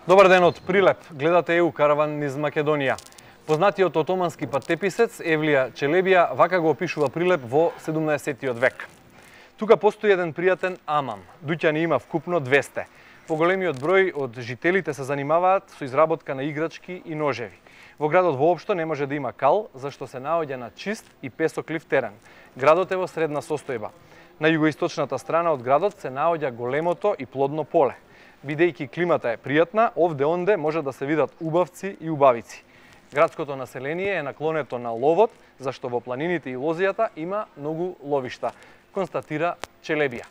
Добар ден од Прилеп. Гледате ЕУ караван низ Македонија. Познатиот отомански паттеписец Евлија Челебија вака го опишува Прилеп во 17 век. Тука постои еден пријатен амам. Дуќани има вкупно 200. Поголемиот број од жителите се занимаваат со изработка на играчки и ножеви. Во градот воопшто не може да има кал, зашто се наоѓа на чист и песоклив терен. Градот е во средна состојба. На југоисточната страна од градот се наоѓа големото и плодно поле. Бидејќи климата е пријатна, овде-онде може да се видат убавци и убавици. Градското население е наклонето на ловот, зашто во планините и лозијата има многу ловишта, констатира Челебија.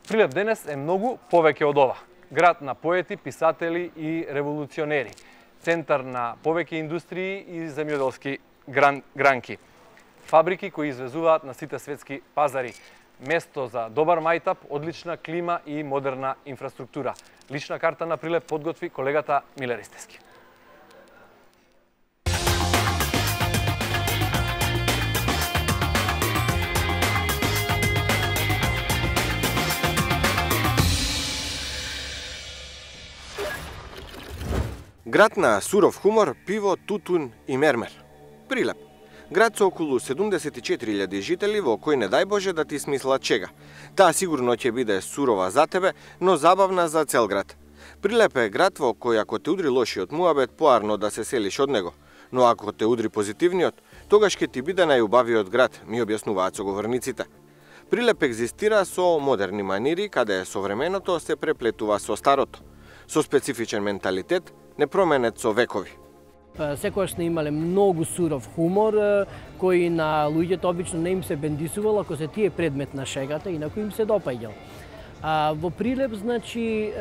Прилеп денес е многу повеќе од ова. Град на поети, писатели и револуционери. Центар на повеќе индустрии и земјоделски гранки. Фабрики кои извезуваат на сите светски пазари. Место за добар мајтап, одлична клима и модерна инфраструктура. Лична карта на Прилеп подготви колегата Миле Ристевски. Град на суров хумор, пиво, тутун и мермер. Прилеп. Град со околу 74.000 жители во кој не дај Боже да ти смислат чега. Таа сигурно ќе биде сурова за тебе, но забавна за цел град. Прилеп е град во кој ако те удри лошиот муабет, поарно да се селиш од него. Но ако те удри позитивниот, тогаш ќе ти биде најубавиот град, ми објаснуваат соговорниците. Прилеп екзистира со модерни манири, каде современото се преплетува со старото. Со специфичен менталитет, непроменет со векови. Секогаш сме имале многу суров хумор, кој на луѓето обично не им се бендисувал, ако се тие предмет на шегата, инаку им се допаѓал. Во Прилеп, значи,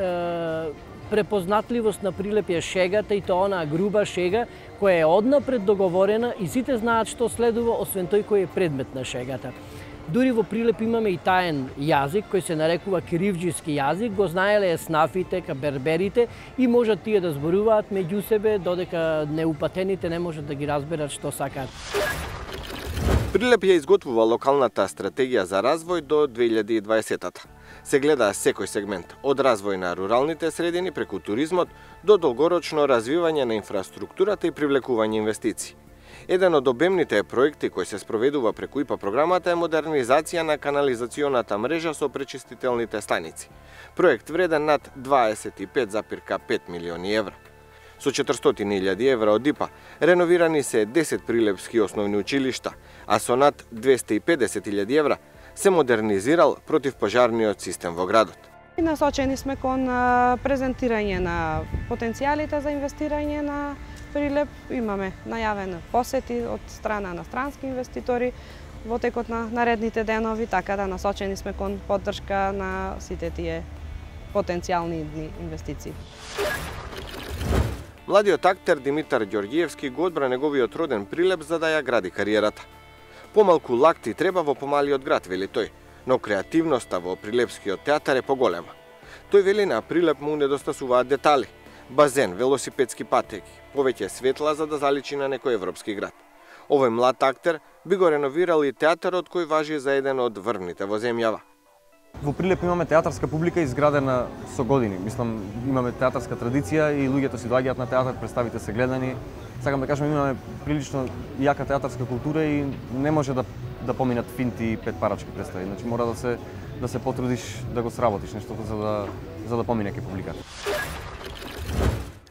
препознатливост на Прилеп е шегата, и тоа онаа груба шега, која е однапред договорена и сите знаат што следува, освен тој кој е предмет на шегата. Дури во Прилеп имаме и таен јазик, кој се нарекува киривџиски јазик, го знаеле еснафите, берберите и можат тие да зборуваат меѓу себе, додека неупатените не можат да ги разберат што сакаат. Прилеп ја изготвува локалната стратегија за развој до 2020-та. Се гледа секој сегмент, од развој на руралните средини преку туризмот до долгорочно развивање на инфраструктурата и привлекување инвестиции. Еден од обемните проекти кој се спроведува преку ИПА програмата е модернизација на канализационата мрежа со пречистителните станици. Проект вреден над 25,5 милиони евра. Со 400.000 евра од ИПА реновирани се 10 прилепски основни училишта, а со над 250.000 евра се модернизирал противпожарниот систем во градот. Насочени сме кон презентирање на потенцијалите за инвестирање на Прилеп. Имаме најавени посети од страна на странски инвеститори во текот на наредните денови, така да насочени сме кон поддршка на сите тие потенцијални инвестиции. Младиот актер Димитар Ѓорѓиевски го одбра неговиот роден Прилеп за да ја гради кариерата. Помалку лакти треба во помалиот град, вели тој, но креативноста во прилепскиот театар е поголема. Тој вели на Прилеп му недостасуваат детали. Базен, велосипедски патеки, повеќе светла за да заличи на некој европски град. Овој млад актер би го реновирал и театарот кој важи за еден од врвните во земјава. Во Прилеп имаме театарска публика изградена со години. Мислам, имаме театарска традиција и луѓето си доаѓаат на театар, представите се гледани. Сакам да кажам, имаме прилично јака театарска култура и не може да поминат финти и петпарачки представи. Значи мора да се потрудиш да го сработиш нештото за да помине кај публиката.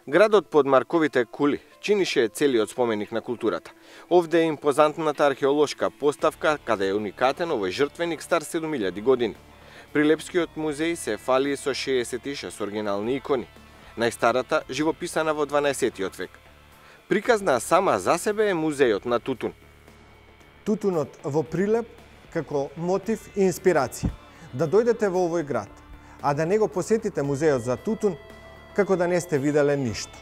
Градот под марковите кули, чинише целиот споменик на културата. Овде е импозантната археолошка поставка, каде е уникатен овој жртвеник стар 7000 години. Прилепскиот музеј се фали со 66 оригинални икони. Најстарата живописана во 12 век. Приказна сама за себе е музејот на Тутун. Тутунот во Прилеп како мотив и инспирација. Да дојдете во овој град, а да не го посетите музејот за Тутун, како да не сте виделе ништо.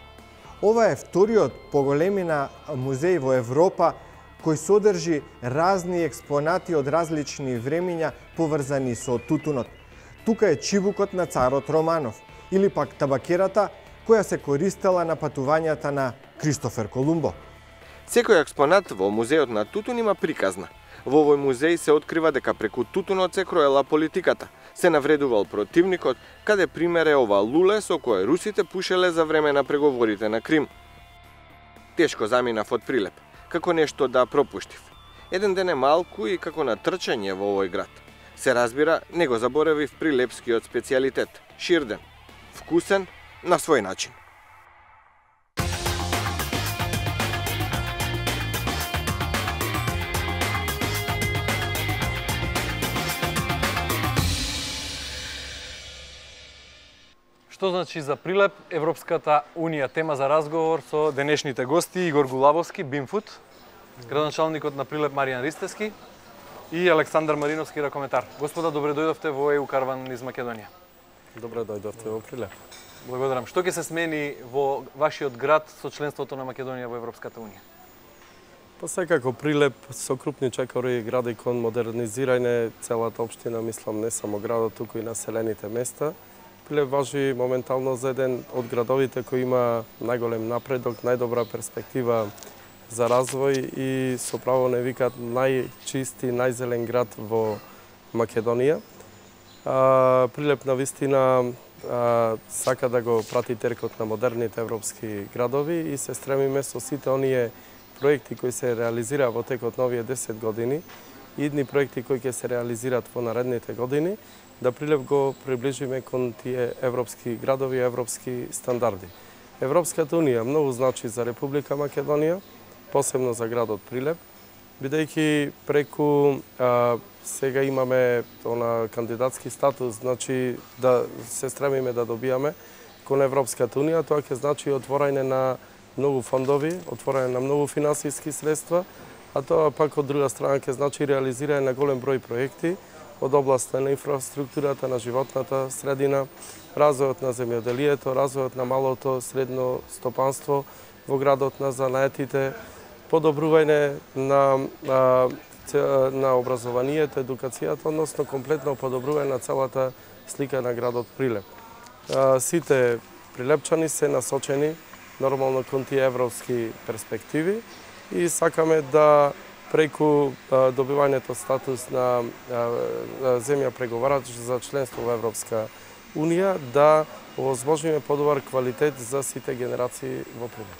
Ова е вториот по големина музеј во Европа кој содржи разни експонати од различни времиња поврзани со Тутунот. Тука е чибукот на царот Романов или пак табакерата која се користела на патувањата на Кристофер Колумбо. Секој експонат во музејот на Тутун има приказна. Во овој музеј се открива дека преку Тутунот се кроела политиката, се навредувал противникот, каде пример е ова луле со кое русите пушеле за време на преговорите на Крим. Тешко заминав од Прилеп, како нешто да пропуштив. Еден ден е малку и како на трчање во овој град. Се разбира, не го заборавив прилепскиот специјалитет – ширден. Вкусен на свој начин. Што значи за Прилеп Европската Унија? Тема за разговор со денешните гости Игор Гулабовски, Бимфут, градоначалникот на Прилеп Маријан Ристевски и Александар Мариновски, ракометар. Господа, добре дојдовте во ЕУ Караван из Македонија. Добре дојдовте во Прилеп. Благодарам. Што ќе се смени во вашиот град со членството на Македонија во Европската Унија? Па секако Прилеп со крупни чекори гради кон модернизирање целата општина, мислам не само градот, туку и населените места. Прилеп важи моментално за еден од градовите кој има најголем напредок, најдобра перспектива за развој и со право не викаат најчисти, најзелен град во Македонија. Прилеп на вистина сака да го прати теркот на модерните европски градови и се стремиме со сите оние проекти кои се реализира во текот на овие 10 години и идни проекти кои ќе се реализираат во наредните години, да Прилеп го приближиме кон тие европски градови, европски стандарди. Европската Унија многу значи за Република Македонија, посебно за градот Прилеп, бидејќи преку сега имаме кандидатски статус, значи да се стремиме да добијаме кон Европската Унија, тоа ќе значи отворање на многу фондови, отворање на многу финансиски средства, а тоа пак од друга страна ќе значи реализирање на голем број проекти од областа на инфраструктурата, на животната средина, развојот на земјоделието, развојот на малото средно стопанство во градот, на занаетите, подобрување на образованието, едукацијата, односно комплетно подобрување на целата слика на градот Прилеп. Сите прилепчани се насочени нормално кон тие европски перспективи и сакаме да преку добивањето статус на земја преговарач за членство во Европска Унија да овозможиме подобар квалитет за сите генерации во Прилеп.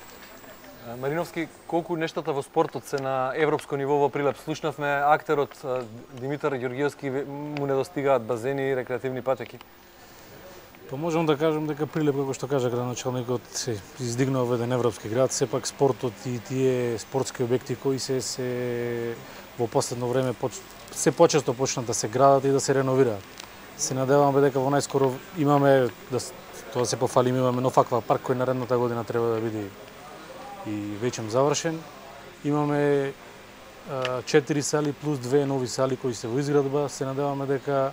Мариновски, колку нештата во спортот се на европско ниво во Прилеп? Слушнавме актерот Димитар Ѓоргиевски, му недостигаат базени и рекреативни патеки. Па можам да кажам дека Прилеп, како што кажа градоначалникот, се издигнува во еден европски град. Сепак спортот и тие спортски објекти кои се во последно време се почесто почнат да се градат и да се реновираат. Се надеваме дека во најскоро имаме, тоа се пофалим, имаме нов аквапарк кој наредната година треба да биде и веќе завршен. Имаме 4 сали плюс 2 нови сали кои се во изградба. Се надеваме дека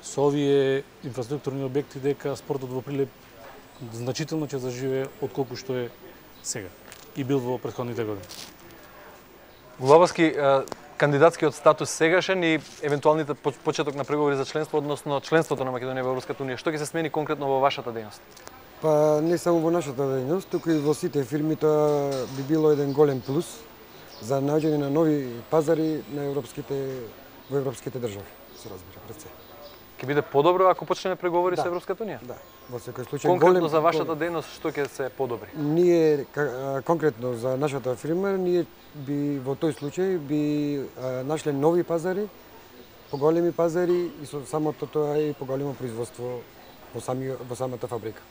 со овие инфраструктурни објекти дека спортот во Прилеп значително ќе заживее отколку што е сега и бил во претходните години. Гулабовски, кандидатскиот статус сегашен и евентуалните почеток на преговори за членство, односно членството на Македонија во Европската Унија, што ќе се смени конкретно во вашата дејност? Па не само во нашата дејност, туку и во сите фирми тоа би било еден голем плюс за наоѓање на нови пазари на во европските држави, се разбира, пред се. Ќе биде подобро ако почнеме преговори со Европската Унија? Да, во секој случај конкретно за вашата дејност што ќе се подобри? Ние конкретно за нашата фирма, ние би во тој случај би нашле нови пазари, поголеми пазари и со самото тоа и поголемо производство во самата фабрика.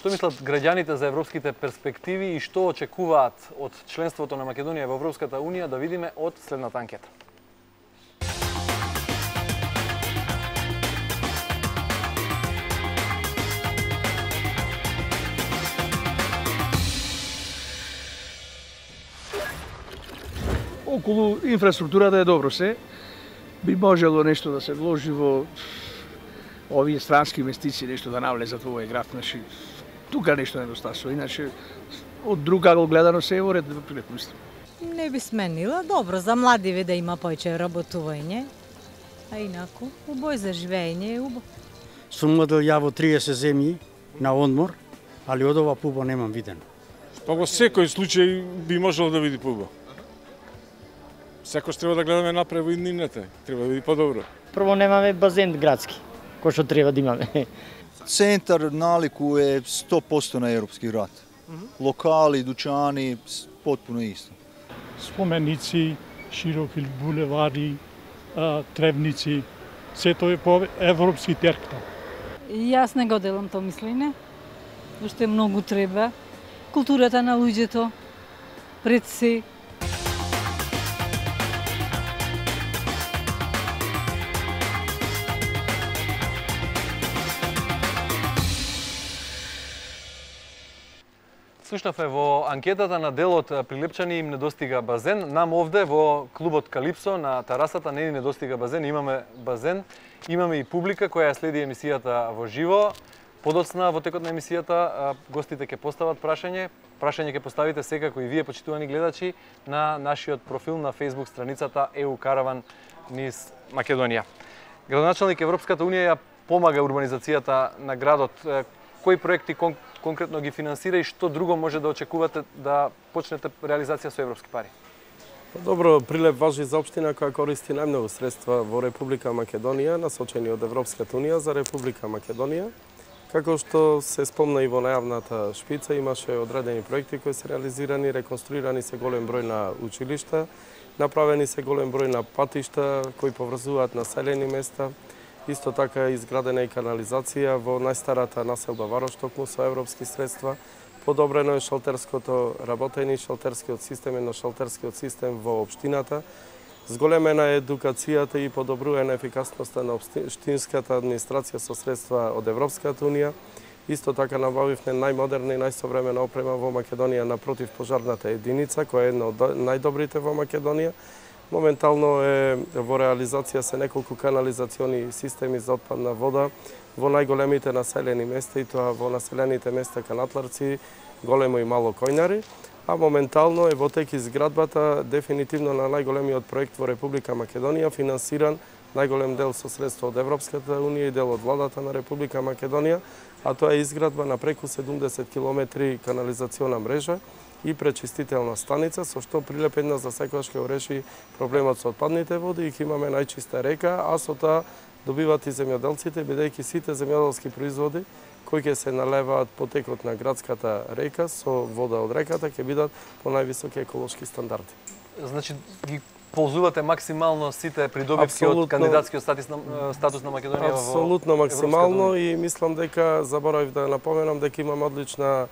Што мислат граѓаните за европските перспективи и што очекуваат од членството на Македонија во Европската Унија, да видиме од следната анкета. Околу инфраструктурата е добро се. Би можело нешто да се вложи во овие странски инвестиции, нешто да навлезат во овој град. Значи, тука нешто недостасува. Иначе, од друг англ гледано се е во ред, мислам. Не би сменила. Добро, за младиве да има повеќе работување. А инаку, убаво за живење е убаво. Сум модел ја во 30 земји на одмор, али од ова пуба немам видено. Па во секој случај би можело да види пуба. Секој треба да гледаме напред во иднината, треба да види подобро. Прво немаме базен градски, кој што треба да имаме. Центар налику е 100% на европски град. Локали, дуќани, потпуно исто. Споменици, широки булевари, тревници, сето е по европски теркта. Јас не го делам тоа мислење. Уште многу треба. Културата на луѓето пред се. Слушнавме во анкетата на делот Прилепчани им недостига базен. Нам овде во клубот Калипсо на терасата не ни недостига базен, имаме базен. Имаме и публика која следи емисијата во живо. Подоцна во текот на емисијата гостите ќе постават прашање. Прашање ќе поставите секако и вие, почитувани гледачи, на нашиот профил на Facebook страницата EU Caravan низ Македонија. Градоначалник Европската Унија ја помага урбанизацијата на градот. Кои проекти конкретно ги финансира и што друго може да очекувате да почнете реализација со европски пари? Добро, Прилеп важи за општина која користи најмногу средства во Република Македонија, насочени од Европската Унија за Република Македонија. Како што се спомна и во најавната шпица, имаше одредени проекти кои се реализирани, реконструирани се голем број на училишта, направени се голем број на патишта кои поврзуваат населени места. Исто така изградена и канализација во најстарата населба Варош токму со европски средства. Подобрено е шалтерското работење, шалтерскиот систем, едношалтерскиот систем во општината. Зголемена е едукацијата и подобрувана ефикасноста на општинската администрација со средства од Европската Унија. Исто така набавивме најмодерна и најсовремена опрема во Македонија на противпожарната единица, која е една од најдобрите во Македонија. Моментално е во реализација се неколку канализациони системи за отпадна вода во најголемите населени места, и тоа во населените места Канатларци, Големо и Мало Којнари, а моментално е во тек изградбата дефинитивно на најголемиот проект во Република Македонија, финансиран најголем дел со средства од Европската Унија и дел од владата на Република Македонија, а тоа е изградба на преку 70 километри канализациона мрежа и пречистителна станица, со што Прилеп една за секогаш ќе реши проблемот со отпадните води и ќе имаме најчиста река, а со тоа добиват и земјоделците, бидејќи сите земјоделски производи кои ќе се налеваат по текот на градската река со вода од реката ќе бидат по највисоки еколошки стандарди. Значи ги ползувате максимално сите придобивки од кандидатскиот статус на Македонија во Апсолутно максимално и мислам дека заборавив да напоменам дека имаме одлична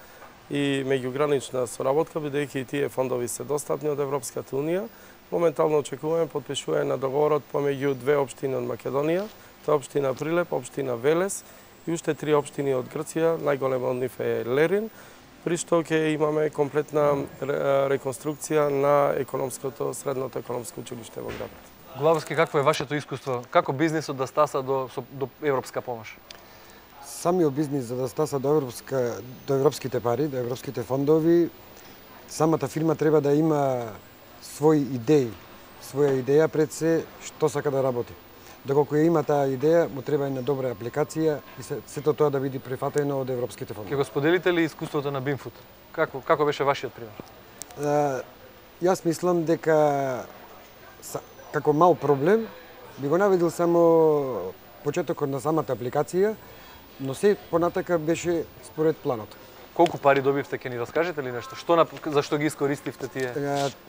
и меѓугранична соработка, бидејќи и тие фондови се достапни од Европската Унија. Моментално очекуваме потпишување на договорот помеѓу две општини од Македонија, тоа општина Прилеп, општина Велес и уште 3 општини од Грција, најголема од нив е Лерин, при што ќе имаме комплетна реконструкција на средното економско училиште во градот. Главовски, какво е вашето искуство? Како бизнисот да стаса до европска помош? Самиот бизнис за да стаса до европските пари, до европските фондови, самата фирма треба да има своја идеја пред се што сака да работи. Доколку ја има таа идеја, му треба една добра апликација и сето тоа да биде прифатено од европските фондови. Ќе го споделите ли искуството на Бинфуд? Како беше вашиот пример? Јас мислам дека како мал проблем би го наведил само почетокот на самата апликација, но се понатака беше според планот. Колку пари добивте, ќе ни раскажете ли нешто? Зашто ги искористивте тие?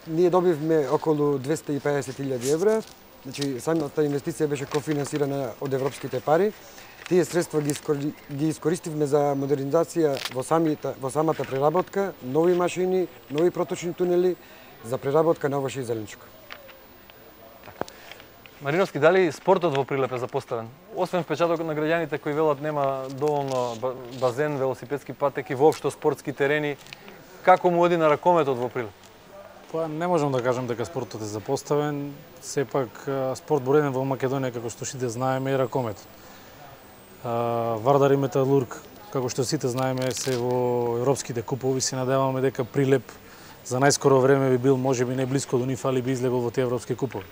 Ние добивме околу 250.000 евра Значи, самата инвестиција беше кофинансирана од европските пари. Тие средства ги искористивме за модернизација во самата преработка, нови машини, нови проточни тунели за преработка на овошје и зеленчук. Мариновски, дали спортот во Прилеп е запоставен? Освен впечатокот на граѓаните кои велат нема доволно базен, велосипедски патеки, воопшто спортски терени, како му оди на ракометот во Прилеп? Па не можам да кажам дека спортот е запоставен, сепак спорт бројен во Македонија, како што сите знаеме, е ракометот. Вардар и Металург, како што сите знаеме, се во европските купови, се надеваме дека Прилеп за најскоро време би бил можеби не блиско до нив, али би излегол во тие европски купови.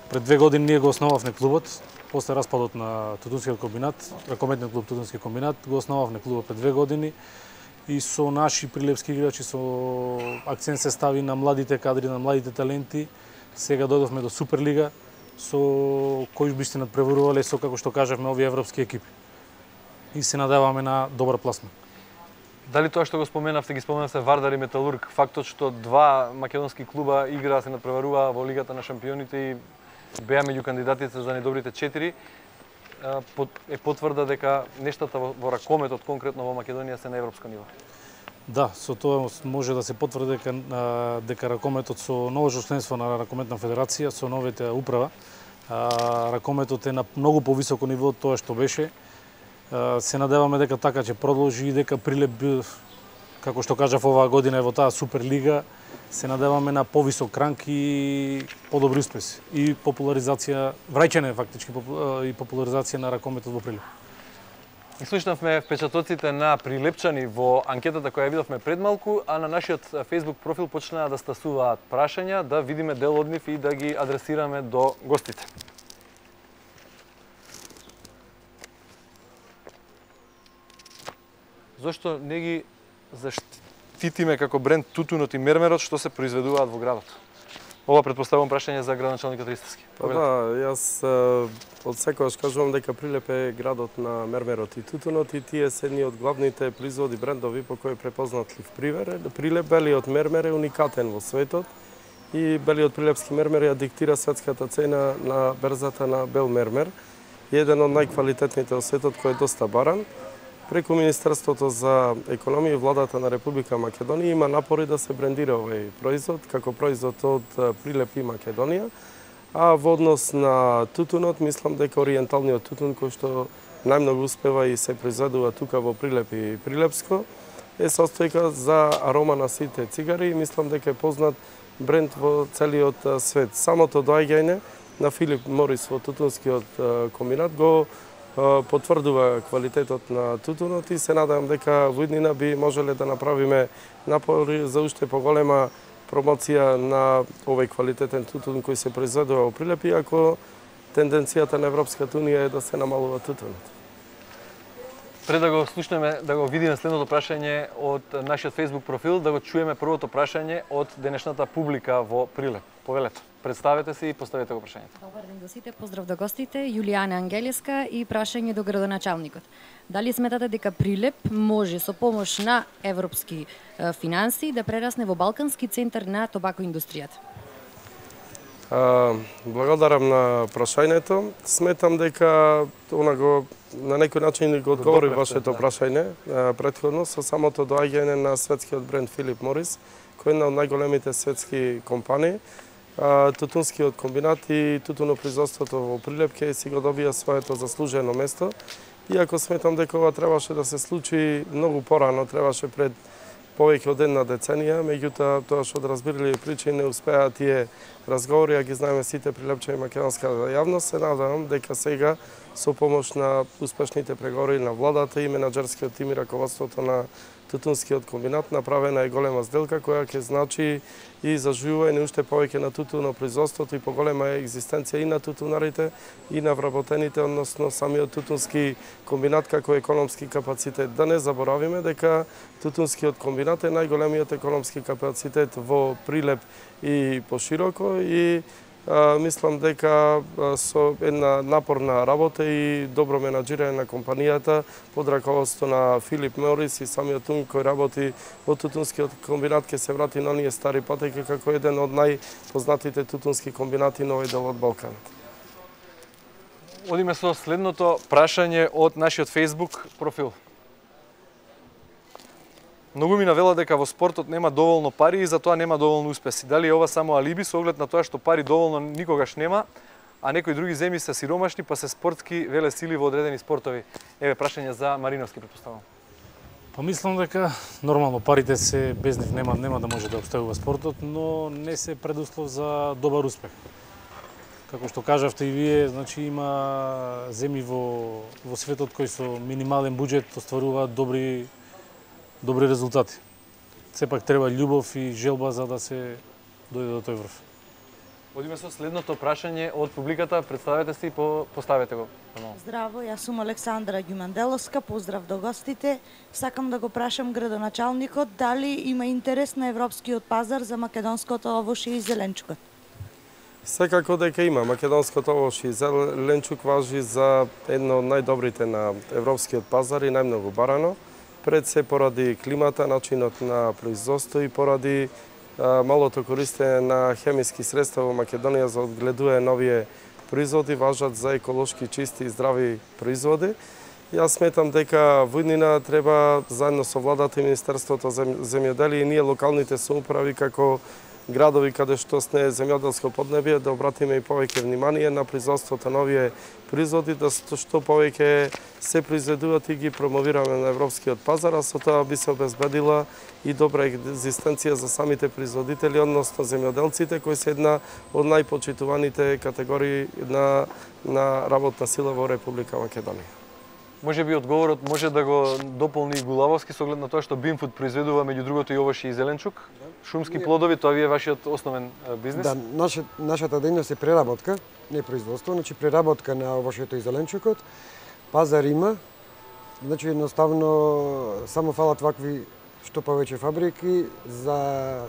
Пред 2 години ние го основавме клубот, после распадот на Тутунскиот комбинат, ракометниот клуб Тутунски комбинат, го основавме клубот пред 2 години и со наши прилепски играчи, со акцент се стави на младите кадри, на младите таленти. Сега дојдовме до Суперлига, со кој би се надпреварувале со, како што кажавме, овие европски екипи. И се надеваме на добар пласман. Дали тоа што го споменавте, ги споменавте Вардар и Металург, фактот што 2 македонски клуба играа се надпреваруваа во Лигата на шампионите и беа меѓу кандидатите за најдобрите 4, е потврда дека нештата во ракометот конкретно во Македонија се на европско ниво. Да, со тоа може да се потврди дека ракометот со новото членство на Ракометна федерација, со новите управа, ракометот е на многу повисоко ниво од тоа што беше. Се надеваме дека така ќе продолжи и дека Прилеп, како што кажав, оваа година е во таа Суперлига, се надеваме на повисок ранг и подобри успеси и популаризација, враќање фактички и популаризација на ракометот во Прилеп. И слушнавме впечатоците на прилепчани во анкетата која видовме пред малку, а на нашиот Facebook профил почнаа да стасуваат прашања, да видиме дел од нив и да ги адресираме до гостите. Зошто не ги заштитиме како бренд тутунот и мермерот што се произведуваат во градот? Ова предпоставувам прашање за градоначалникот Ристовски. Па да, јас од секогаш кажувам дека Прилеп е градот на мермерот и тутунот и тие се едни од главните производи брендови по кои е препознатлив Прилеп. Белиот мермер е уникатен во светот и белиот прилепски мермер ја диктира светската цена на берзата на бел мермер. Еден од најквалитетните во светот кој е доста баран. Преку Министерството за економија и владата на Република Македонија има напори да се брендира овој производ како производ од Прилеп и Македонија. А во однос на тутунот, мислам дека ориенталниот тутун кој што најмногу успева и се произведува тука во Прилеп и Прилепско е состојка за арома на сите цигари и мислам дека е познат бренд во целиот свет. Самото доаѓање на Филип Морис во Тутунскиот комбинат го потврдува квалитетот на тутунот и се надевам дека во иднина би можеле да направиме напори за уште поголема промоција на овој квалитетен тутун кој се произведува во Прилеп, иако тенденцијата на Европската унија е да се намалува тутунот. Пред да го слушнеме, да го видиме следното прашање од нашиот Facebook профил, да го чуеме првото прашање од денешната публика во Прилеп. Повелете, представете се и поставете го прашањето. Добар ден до сите, поздрав до гостите, Јулијана Ангелеска и прашање до градоначалникот. Дали сметате дека Прилеп може со помош на европски финанси да прерасне во балкански центар на тобако индустријата? Благодарам на прашањето. Сметам дека на некој начин го одговори вашето прашање претходно со самото доаѓање на светскиот бренд Филип Морис, кој е една од најголемите светски компании. Тутунскиот комбинат и тутунопроизводството во Прилеп ќе си го добија своето заслужено место. Иако сметам дека ова требаше да се случи многу порано, требаше пред повеќе од една деценија, меѓутоа тоа што од разбирливи причини не успеа тие разговори, а ги знаеме сите прилепчани македонската јавност, се надевам дека сега со помош на успешните преговори на владата и менаџерскиот тим и раководството на Тутунскиот комбинат направена е голема сделка која ќе значи и заживување уште повеќе на тутунопроизводството и поголема екзистенција и на тутунарите и на вработените, односно самиот Тутунски комбинат како економски капацитет. Да не заборавиме дека Тутунскиот комбинат е најголемиот економски капацитет во Прилеп и пошироко и Мислам дека со една напорна работа и добро менаџирање на компанијата под раководство на Филип Морис и самиот Тун кој работи во тутунскиот комбинат ќе се врати на оние стари патеки како еден од најпознатите тутунски комбинати на овој дел од Балканот. Одиме со следното прашање од нашиот Facebook профил. Многу ми навела дека во спортот нема доволно пари и затоа нема доволно успеси. Дали е ова само алиби со оглед на тоа што пари доволно никогаш нема, а некои други земји се сиромашни па се спортски велесили во одредени спортови? Еве прашање за Мариновски, претпоставувам. Па мислам дека нормално парите се без нив нема да може да обстојува спортот, но не се предуслов за добар успех. Како што кажавте и вие, значи има земји во светот кои со минимален буџет остваруваат добри резултати. Сепак треба љубов и желба за да се дојде до тој врв. Одиме со следното прашање од публиката. Представете се и поставете го. Здраво, јас сум Александра Ѓуманделовска, поздрав до гостите. Сакам да го прашам градоначалникот дали има интерес на европскиот пазар за македонското овошје и зеленчукот. Секако дека има. Македонското овошје и зеленчук важи за едно од најдобрите на европскиот пазар и најмногу барано. Пред се поради климата, начинот на производство и поради малото користење на хемиски средства во Македонија за одгледување новие производи, важат за еколошки чисти и здрави производи. Јас сметам дека во иднина треба заедно со владата и Министерството за земјоделие и ние локалните самоуправи како градови каде што сне земјоделско поднебје да обратиме и повеќе внимание на производството на овие производи, да што повеќе се произведуваат и ги промовираме на европскиот пазар, а со тоа би се обезбедила и добра екзистенција за самите производители, односно земјоделците, кои се една од најпочитуваните категории на работна сила во Република Македонија. Може би одговорот може да го дополни и Гулавовски со оглед на тоа што Бинфуд произведува меѓу другото и овошје и зеленчук, шумски плодови, тоа ви е вашиот основен бизнис? Да, нашата дејност е преработка, не производство, значи преработка на овошјето и зеленчукот. Пазар има, значи едноставно само фалат вакви што повеќе фабрики за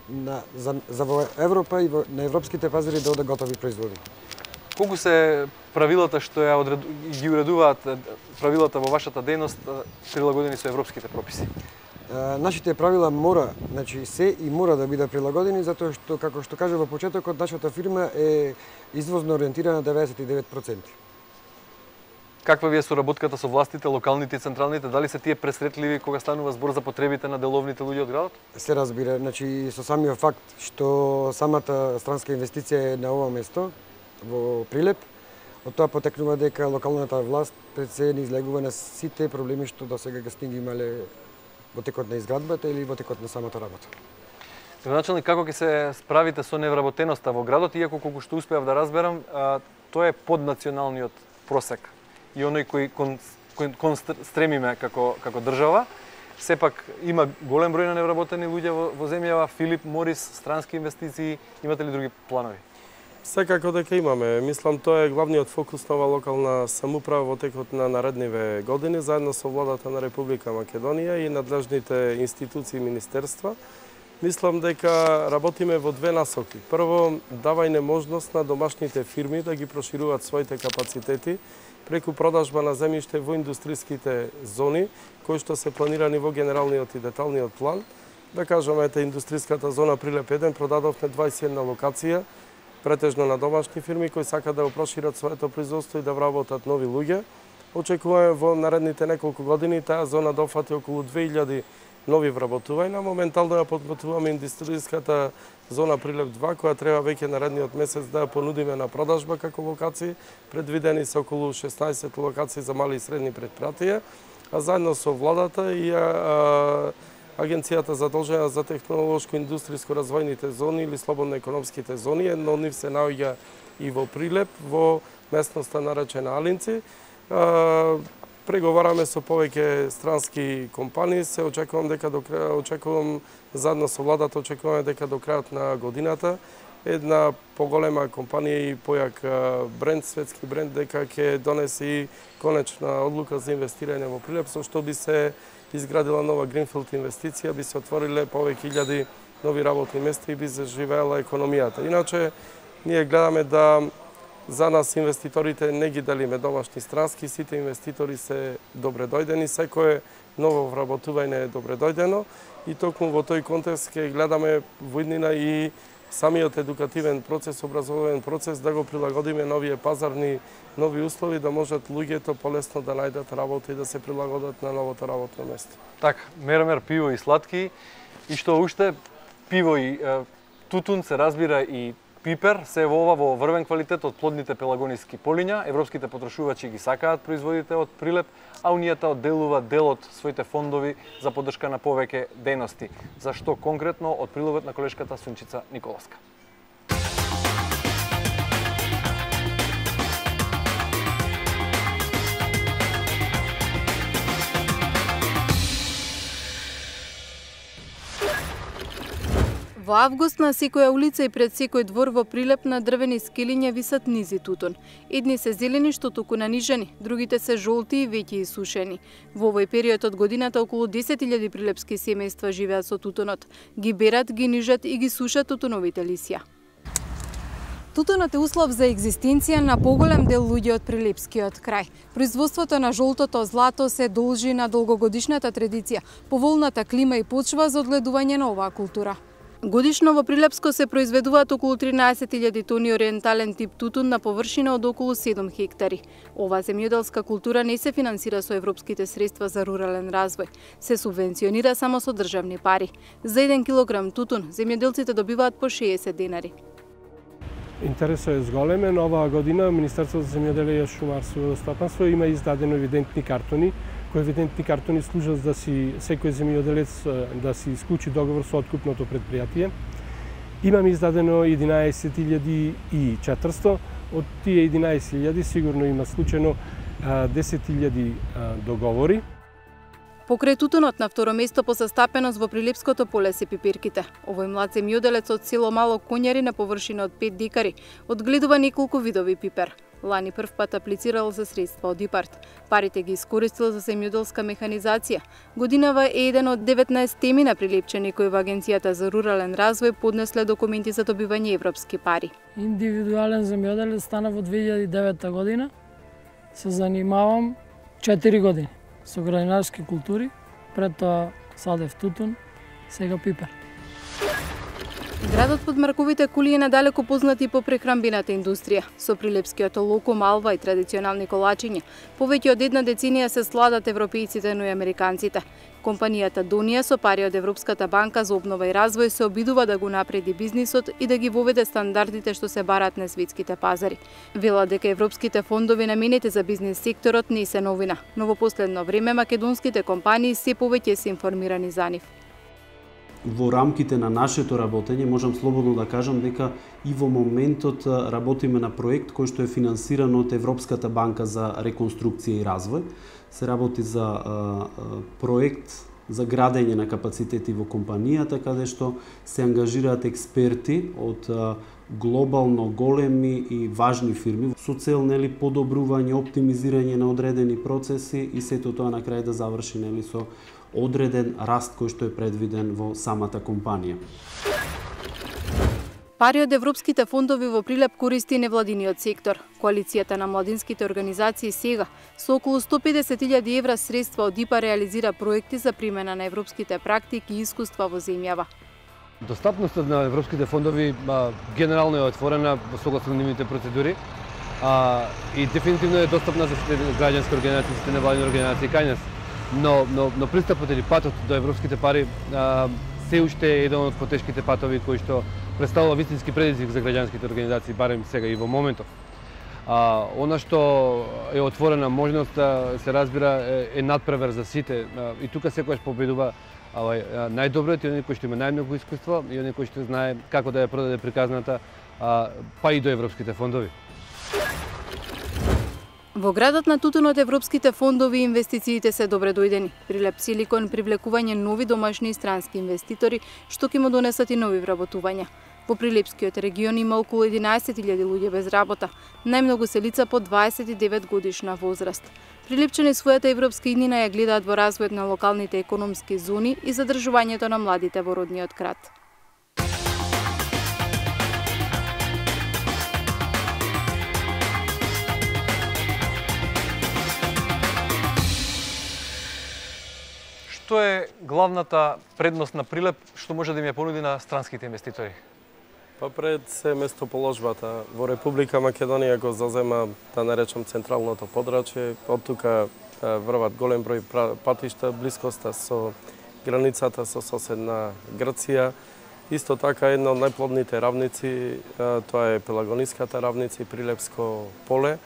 во Европа и на европските пазари да одат готови производи. Колку се правилата што ги уредуваат правилата во вашата дејност прилагодени со европските прописи? Нашите правила мора, значи се и мора да бидат прилагодени затоа што како што кажа во почетокот нашата фирма е извозно ориентирана 99%. Каква ви е соработката со властите, локалните и централните? Дали се тие пресретливи кога станува збор за потребите на деловните луѓе од градот? Се разбира, значи со самиот факт што самата странска инвестиција е на ова место во Прилеп, од тоа потекнува дека локалната власт пред се не излегува на сите проблеми што досега ги имале во текот на изградбата или во текот на самата работа. Градоначалник, како ќе се справите со невработеноста во градот, иако колку што успеав да разберам, тоа е под националниот просек и оној кој стремиме како држава. Сепак има голем број на невработени луѓе во земјава, Филип Морис, странски инвестиции, имате ли други планови? Секако дека имаме. Мислам, тоа е главниот фокус на оваа локална самоуправа во текот на наредниве години, заедно со владата на Република Македонија и надлежните институции и министерства. Мислам дека работиме во две насоки. Прво, давајне можност на домашните фирми да ги прошируваат своите капацитети преку продажба на земјиште во индустриските зони, кои што се планирани во генералниот и деталниот план. Да кажеме, индустриската зона Прилеп 1 продадовме 21 локација, претежно на домашни фирми кои сакаат да го прошират своето производство и да вработат нови луѓе. Очекуваме во наредните неколку години таа зона да офати околу 2000 нови вработувања. Моментално ја подготвуваме индустријската зона Прилеп 2, која треба веќе наредниот месец да ја понудиме на продажба како локации. Предвидени се околу 16 локации за мали и средни предпријатија, а заедно со владата и Агенцијата задолжена за технолошко-индустријско развојните зони или слободно економските зони, едно од нив се наоѓа и во Прилеп, во местноста наречена Алинци. Преговараме со повеќе странски компании, се очекувам заедно со владата, очекуваме дека до крајот на годината една поголема компанија и појак бренд, светски бренд, дека ќе донесе и конечна одлука за инвестирање во Прилеп, со што би се изградила нова гринфилд инвестиција, би се отвориле повеќе илјади нови работни места и би заживеела економијата. Иначе, Ние гледаме да за нас инвеститорите не ги делиме домашни странски, сите инвеститори се добре дојдени, секое ново вработување е добре дојдено и токму во тој контекст ќе гледаме во иднина и самиот едукативен процес, образовен процес да го прилагодиме новие пазарни, нови услови да можат луѓето полесно да најдат работа и да се прилагодат на новото работно место. Така, мерамер пиво и сладки и што уште пиво и тутун се разбира и пипер се во ова во врвен квалитет од плодните пелагониски полиња. Европските потрошувачи ги сакаат производите од Прилеп, а Унијата одделува дел од своите фондови за поддршка на повеќе дејности. Зашто конкретно од прилогот на колешката Сунчица Николовска. Во август на секоја улица и пред секој двор во Прилеп на дрвени скелиња висат низи тутун. Едни се зелени што туку нанижени, другите се жолти и веќе исушени. Во овој период од годината околу 10.000 прилепски семејства живеат со тутунот. Ги берат, ги нижат и ги сушат тутуновите лисја. Тутунот е услов за екзистенција на поголем дел луѓе од прилепскиот крај. Производството на жолтото злато се должи на долгогодишната традиција, поволната клима и почва за одгледување на оваа култура. Годишно во Прилепско се произведуваат околу 13.000 тони ориентален тип тутун на површина од околу 7 хектари. Оваа земјоделска култура не се финансира со европските средства за рурален развој. Се субвенционира само со државни пари. За 1 килограм тутун земјоделците добиваат по 60 денари. Интересот е зголемен. Оваа година Министерството за земјоделие, шумарство и стопанство има издадено евидентни картони, кои евидентни картони служат да си секој земјоделец да си исклучи договор со откупното предпријатие. Имаме издадено 11.400, од тие 11.000 сигурно има случајно 10.000 договори. Покрај тутунот на второ место по состапеност во Прилепското поле се пиперките. Овој млад земјоделец од село Мало Коњари на површина од 5 декари одгледува неколку видови пипер. Лани прв пат аплицирал за средства од ИПАРТ. Парите ги искористил за земјоделска механизација. Годинава е еден од 19 теми на прилепчани кои во Агенцијата за рурален развој поднесле документи за добивање европски пари. Индивидуален земјоделец стана во 2009 година. Се занимавам 4 години со градинарски култури, пред тоа садев тутун, сега пипер. Градот под Марковите кули е надалеку познат и по прехранбената индустрија. Со прилепскиот локо, малва и традиционални колачиња, повеќе од една деценија се сладат европејците, но и американците. Компанијата Донија со пари од Европската банка за обнова и развој се обидува да го напреди бизнисот и да ги воведе стандардите што се барат на светските пазари. Вела дека европските фондови наменети за бизнис секторот не се новина, но во последно време македонските компании се повеќе се информирани за нив. Во рамките на нашето работење можам слободно да кажам дека и во моментот работиме на проект кој што е финансиран од Европската банка за реконструкција и развој. Се работи за проект за градење на капацитети во компанијата, каде што се ангажираат експерти од глобално големи и важни фирми со цел подобрување, оптимизирање на одредени процеси и сето тоа на крај да заврши со одреден раст кој што е предвиден во самата компанија. Пари од европските фондови во Прилеп користи невладиниот сектор. Коалицијата на младинските организации сега со околу 150.000 евра средства од ИПА реализира проекти за примена на европските практики и искуства во земјава. Достапноста на европските фондови генерално е отворена во согласно нивните процедури и дефинитивно е достапна за сите граѓански организации, сите невладини организации кај нас. Но пристапот или патот до европските пари се уште е еден од потешките патови кои што представува вистински предизвик за граѓанските организации, барем сега и во моментов. Она што е отворена можност да се разбира е надпревар за сите и тука секогаш победува најдобриот и оној кој што има најмногу искуство и оној кој што знае како да ја продаде приказната па и до европските фондови. Во градот на тутунот европските фондови и инвестициите се добре дојдени. Прилеп цели кон привлекување нови домашни и странски инвеститори, што ќе му донесат и нови вработувања. Во Прилепскиот регион има околу 11.000 луѓе без работа, најмногу се лица по 29 годишна возраст. Прилепчани својата европска иднина ја гледаат во развојот на локалните економски зони и задржувањето на младите во родниот град. Што е главната предност на Прилеп што може да им ја понуди на странските инвеститори? Па пред се местоположбата. Во Република Македонија го зазема, да наречам, централното подрачје. Од тука врват голем број патишта, блискоста со границата со соседна Грција. Исто така една од најплодните равници, тоа е Пелагониската равница и Прилепско поле.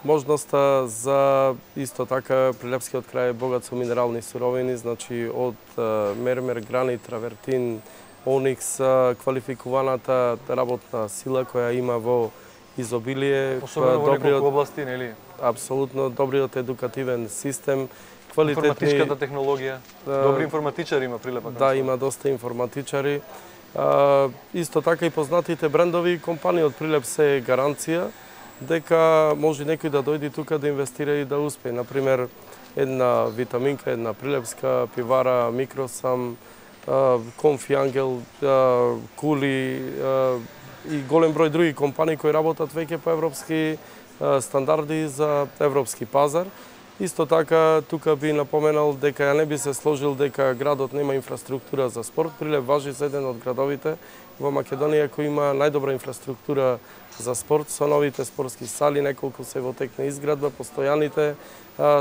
Можноста за исто така Прилепскиот крај е богат со минерални суровини, значи од мермер, гранит, травертин, оникс, квалификуваната работна сила која има во изобилие. Особено во неколку области, нели? Апсолутно, добриот едукативен систем, информатичката технологија, добри информатичари има Прилепа. Да, има доста информатичари. Исто така и познатите брендови компании од Прилеп се гаранција дека може некој да дојде тука да инвестира и да успее. Например, една витаминка, една прилепска пивара, Микросам, Конфи Ангел, Кули и голем број други компании кои работат веќе по европски стандарди за европски пазар. Исто така, тука би напоменал дека ја не би се сложил дека градот нема инфраструктура за спорт. Прилеп важи за еден од градовите во Македонија кој има најдобра инфраструктура за спорт, со новите спортски сали, неколку се во тек на изградба, постојаните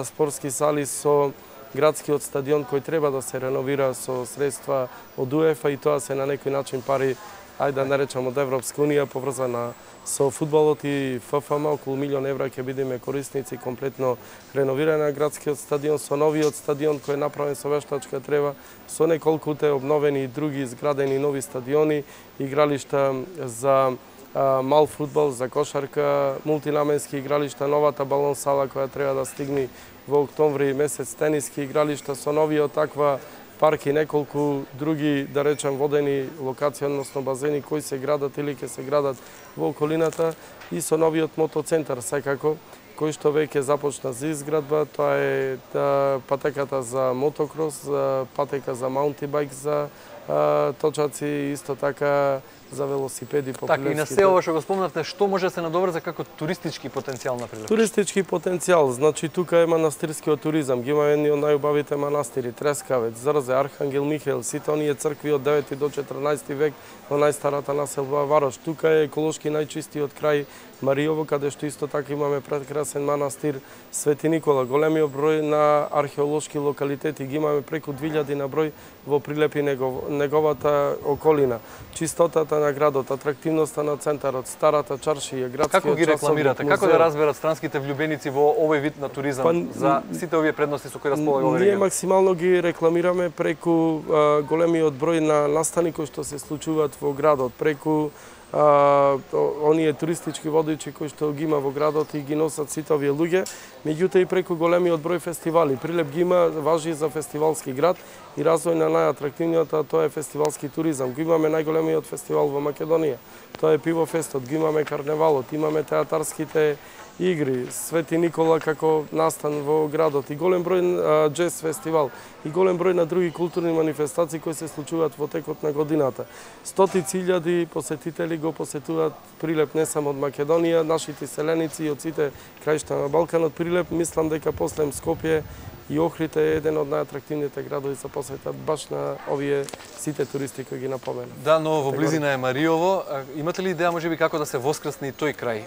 спортски сали со градскиот стадион кој треба да се реновира со средства од УЕФА и тоа се на некој начин пари, ајде да наречам, од Европска унија поврзана со фудбалот и ФФМ, околу €1.000.000 ќе бидеме корисници комплетно реновирање на градскиот стадион, со новиот стадион кој е направен со вештачка трева, со неколкуте обновени и други изградени нови стадиони, игралишта за мал фудбал, за кошарка, мултинаменски игралишта, новата балон сала која треба да стигне во октомври месец, тениски игралишта со новиот таква парки, неколку други, да речем, водени локации, односно базени кои се градат или ќе се градат во околината и со новиот мотоцентар секако, кој што веќе започна за изградба. Тоа е патеката за мотокрос, патека за маунтибајк, за точаци, исто така за велосипеди по Така, и на се ова што го спомнавте, што може да се надоврза како туристички потенцијал на Прилеп? Туристички потенцијал, значи тука е манастирскиот туризам, ги има едни од најубавите манастири, Трескавец, Зрзе, Архангел Михаил, сите оние цркви од 9 до 14 век во најстарата населба Варош. Тука е еколошки најчистиот крај Мариово, каде што исто така имаме прекрасен манастир Свети Никола. Големиот број на археолошки локалитети ги имаме преку 2000 на број во Прилеп и неговата околина. Чистотата на градот, атрактивноста на центарот, старата чаршија, градскиот Како ги рекламирате? Како да разберат странските влюбеници во овој вид на туризам за сите овие предности со кои располага овој Ние регион? максимално ги рекламираме преку големиот број на настани кои што се случуваат во градот, преку оние туристички водичи кои што ги има во градот и ги носат сите овие луѓе, меѓутоа и преку големиот број фестивали. Прилеп ги има, важи за фестивалски град и развој на најатрактивниот, тоа е фестивалски туризам. Го имаме најголемиот фестивал во Македонија. Тоа е Пивофестот, ги имаме карневалот, имаме театарските игри, Свети Никола како настан во градот и голем број джез фестивал и голем број на други културни манифестации кои се случуваат во текот на годината. Стотици илјади посетители го посетуваат Прилеп не само од Македонија, нашите селеници и од сите краишта на Балканот. Прилеп, мислам дека после Скопје и Охрид е еден од најатрактивните градови за посета баш на овие сите туристи кои ги напоменав. Да, но во близина е Мариово. Имате ли идеја можеби како да се воскресни и тој крај?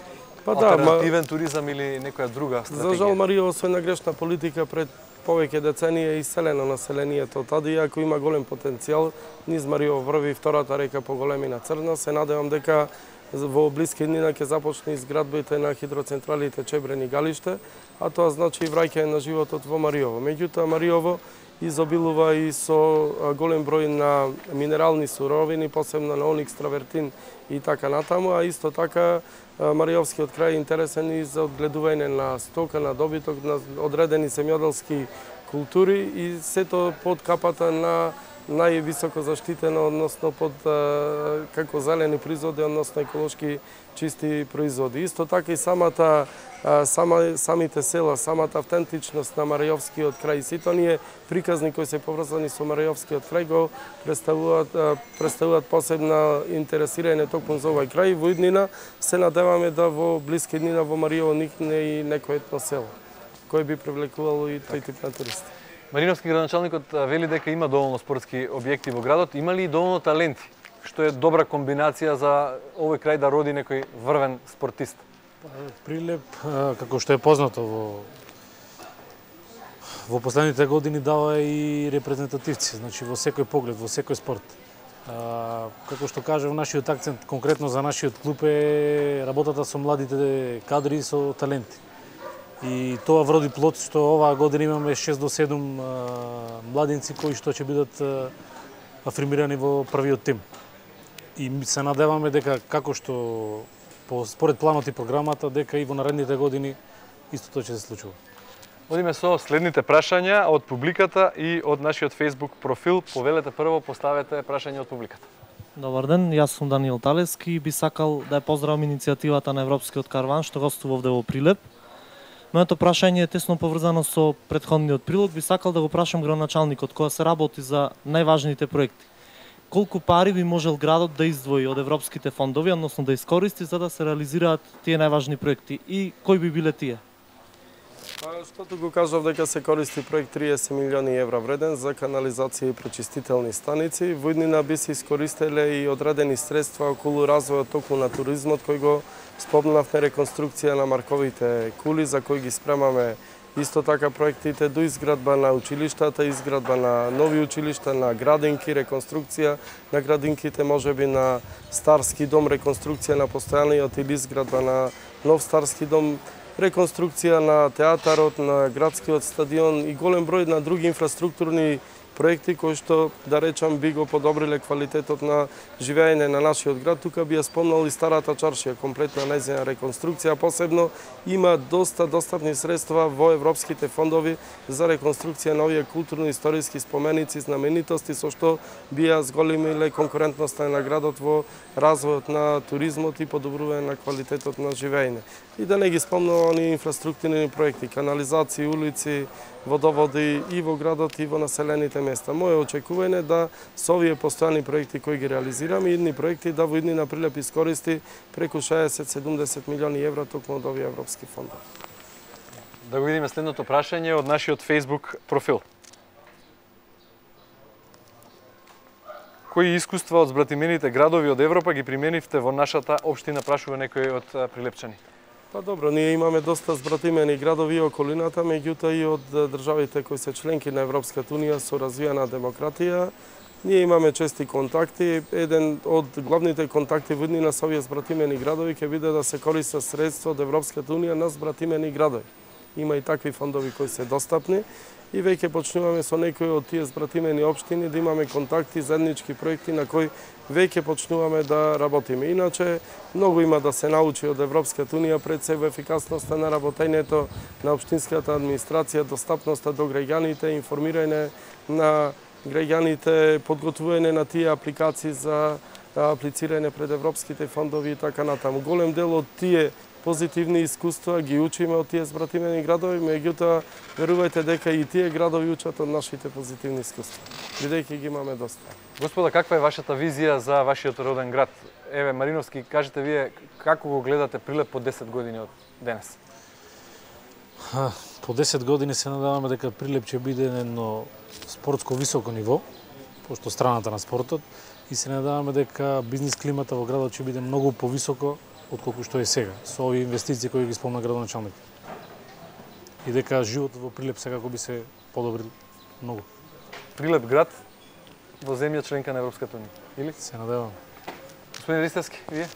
Па да, алтернативен туризам или некоја друга стратегија? За жал Мариово со една грешна политика пред повеќе деценија е иселено населението таде, иако има голем потенцијал. Низ Мариово врви втората река по големина Црна. Се надевам дека во блиски днина ќе започне изградбите на хидроцентралите Чебрен и Галиште, а тоа значи и враќање на животот во Мариово. Меѓутоа Мариово изобилува и со голем број на минерални суровини, посебно на оникс, травертин и така натаму, а исто така Мариовскиот крај е интересен и за одгледување на стока, на добиток, на одредени земјоделски култури и сето под капата на највисоко заштитено, односно под како зелени производи, односно еколошки чисти производи. Исто така и самите села, самата автентичност на Мариовскиот крај, сите оние приказни кои се поврзани со Мариовскиот крај го представуваат посебна интересирање токму за овој крај. Во иднина се надеваме да во блиски днина во Мариово никне и некој етно село, кој би привлекувало и тој тип на туристи. Мариновски градоначалникот вели дека има доволно спортски објекти во градот. Има ли и доволно таленти? Што е добра комбинација за овој крај да роди некој врвен спортист? Прилеп, како што е познато во последните години, дава и репрезентативци, значи во секој поглед, во секој спорт. Како што кажав, нашиот акцент конкретно за нашиот клуб е работата со младите кадри и со таленти. И тоа вроди плод што оваа година имаме 6 до 7 младинци кои што ќе бидат афирмирани во првиот тим. И се надеваме дека како што според планот и програмата, дека и во наредните години истото ќе се случува. Одиме со следните прашања од публиката и од нашиот Facebook профил. Повелете прво, поставете прашање од публиката. Добар ден, јас сум Даниел Талески и би сакал да ја поздравам иницијативата на Европскиот караван што гостува овде во Прилеп. Моето прашање е тесно поврзано со претходниот прилог. Би сакал да го прашам градоначалникот, кога се работи за најважните проекти, колку пари би можел градот да издвои од европските фондови, односно да искористи за да се реализираат тие најважни проекти и кои би биле тие? Штото го кажав дека се користи проект 30 милиони евра вреден за канализација и пречистителни станици. Во иднина би се искористеле и одредени средства околу развојот току на туризмот, кој го спомнавме, реконструкција на марковите кули, за кои ги спремаме исто така проектите до изградба на училиштата, изградба на нови училишта, на градинки, реконструкција на градинките, можеби на старски дом, реконструкција на постојаниот или изградба на нов старски дом, реконструкција на театарот, на градскиот стадион и голем број на други инфраструктурни проекти кои што, да речам, би го подобриле квалитетот на живеење на нашиот град. Тука би ја спомнал и старата чаршија, комплетна нејзина реконструкција. Посебно има доста достапни средства во европските фондови за реконструкција на овие културно-историски споменици, знаменитости, со што би ја зголемиле конкурентноста на градот во развојот на туризмот и подобрување на квалитетот на живеење. И да не ги спомнам оние инфраструктурни проекти, канализации, улици, водоводи и во градот и во населените места. Моје очекување е да со овие постојани проекти кои ги реализираме, идни проекти да во иднина Прилеп искористи преку 60-70 милиони евра токму од овие европски фондови. Да го видиме следното прашање од нашиот Facebook профил. Кои искуства од збратимените градови од Европа ги применивте во нашата општина, прашува некој од прилепчани? Па добро, ние имаме доста збратимени градови и околината, меѓутоа и од државите кои се членки на Европската унија со развиена демократија. Ние имаме чести контакти. Еден од главните контакти во иднина со овие збратимени градови ќе биде да се користат средства од Европската унија на збратимени градови. Има и такви фондови кои се достапни и веќе почнуваме со некои од тие збратимени општини да имаме контакти, заеднички проекти на кои веќе почнуваме да работиме. Иначе, многу има да се научи од Европската унија, пред се во ефикасноста на работењето на општинската администрација, достапноста до граѓаните, информирање на граѓаните, подготвување на тие апликации за аплицирање пред европските фондови и така натаму. Голем дел од тие позитивни искуства ги учиме од тие збратимени градови, меѓутоа верувајте дека и тие градови учат од нашите позитивни искуства, бидејќи ги имаме доста. Господа, каква е вашата визија за вашиот роден град? Еве, Мариновски, кажете вие како го гледате Прилеп по 10 години од денес? По 10 години се надеваме дека Прилеп ќе биде едно спортско високо ниво, пошто страната на спортот, и се надеваме дека бизнис климата во градот ќе биде многу повисоко отколку што е сега, со овие инвестиции кои ги спомна градоначалник. И дека животот во Прилеп секако би се подобрил многу. Прилеп град во земја членка на Европската унија, или? Се надевам. Господин Ристевски, вие?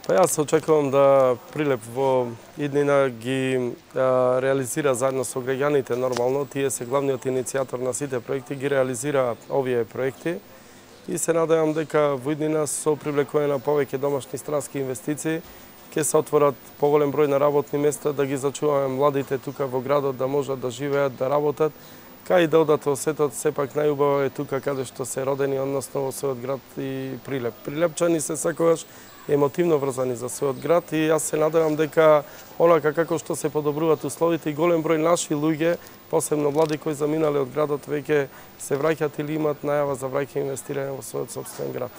Па јас очекувам да Прилеп во иднина ги реализира заедно со граѓаните нормално. Тие се главниот иницијатор на сите проекти, ги реализира овие проекти. И се надевам дека во иднина со привлекување на повеќе домашни странски инвестиции ќе се отворат поголем број на работни места, да ги зачуваме младите тука во градот, да можат да живеат, да работат, кај и да одат во светот. Сепак најубаво е тука каде што се родени, односно во својот град и Прилеп. Прилепчани се секогаш емотивно врзани за својот град и јас се надевам дека онака како што се подобруваат условите и голем број наши луѓе, посебно млади кои заминале од градот, веќе се враќаат или имаат најава за враќање инвестирање во својот сопствен град.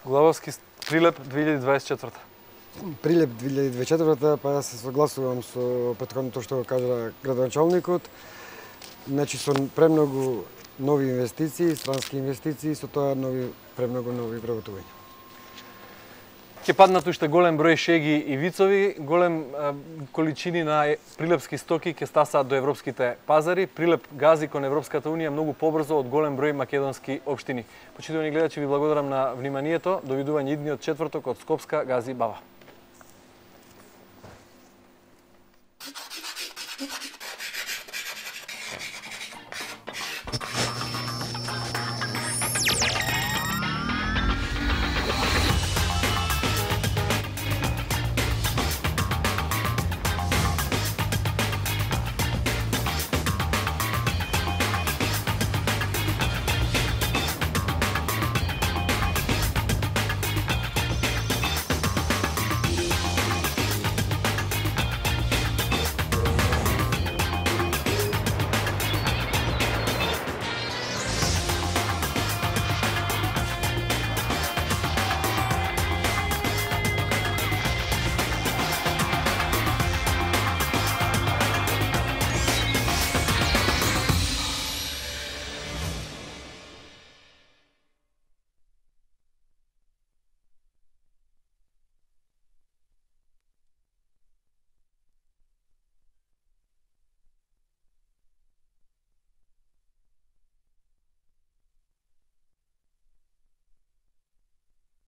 Главовски, Прилеп 2024. Прилеп 2024, па јас се согласувам со претходното што го кажа градоначалникот. Значи со премногу нови инвестиции, странски инвестиции, со тоа премногу нови вработувања. Ќе паднат уште голем број шеги и вицови, голем количини на прилепски стоки ќе стасаат до европските пазари. Прилеп гази кон Европската унија многу побрзо од голем број македонски општини. Почитувани гледачи, ви благодарам на вниманието. Довидување идниот четврток од Скопска гази Бава.